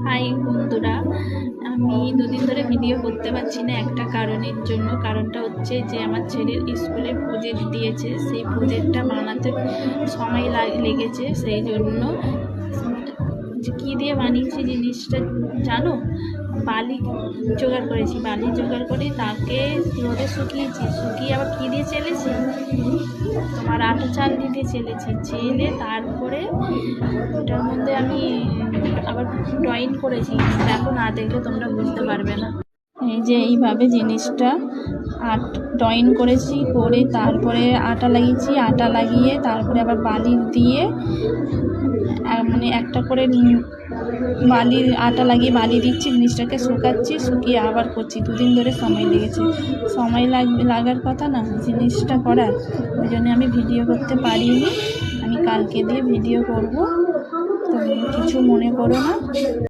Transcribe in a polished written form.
High বন্ধুরা, আমি দুদিন ধরে ভিডিও করতে পারছি না একটা কারণের জন্য। কারণটা হচ্ছে যে আমার ছেলের স্কুলে প্রজেক্ট দিয়েছে, সেই প্রজেক্টটা বানাতে সময় লেগেছে। সেই জন্য কী দিয়ে বানিয়েছি জিনিসটা জানো? বালি জোগাড় করেছি, বালি জোগাড় করে তাকে রোদে শুকিয়েছি, শুকিয়ে আবার কী দিয়ে চেলেছি, তোমার আটা চাল দিয়ে চেলেছি। চেলে তারপরে ওটার মধ্যে আমি আবার ড্রয়িং করেছি। দেখো, না দেখলে তোমরা বুঝতে পারবে না। এই যে এইভাবে জিনিসটা ড্রয়িং করেছি, করে তারপরে আটা লাগিয়েছি, আটা লাগিয়ে তারপরে আবার বালি দিয়ে মানে একটা করে বালির আটা লাগিয়ে বালি দিচ্ছি, জিনিসটাকে শুকাচ্ছি, শুকিয়ে আবার করছি। দুদিন ধরে সময় লেগেছে। সময় লাগার কথা না জিনিসটা করার, ওই জন্য আমি ভিডিও করতে পারিনি। আমি কালকে দিয়ে ভিডিও করব, তুমি কিছু মনে করো না।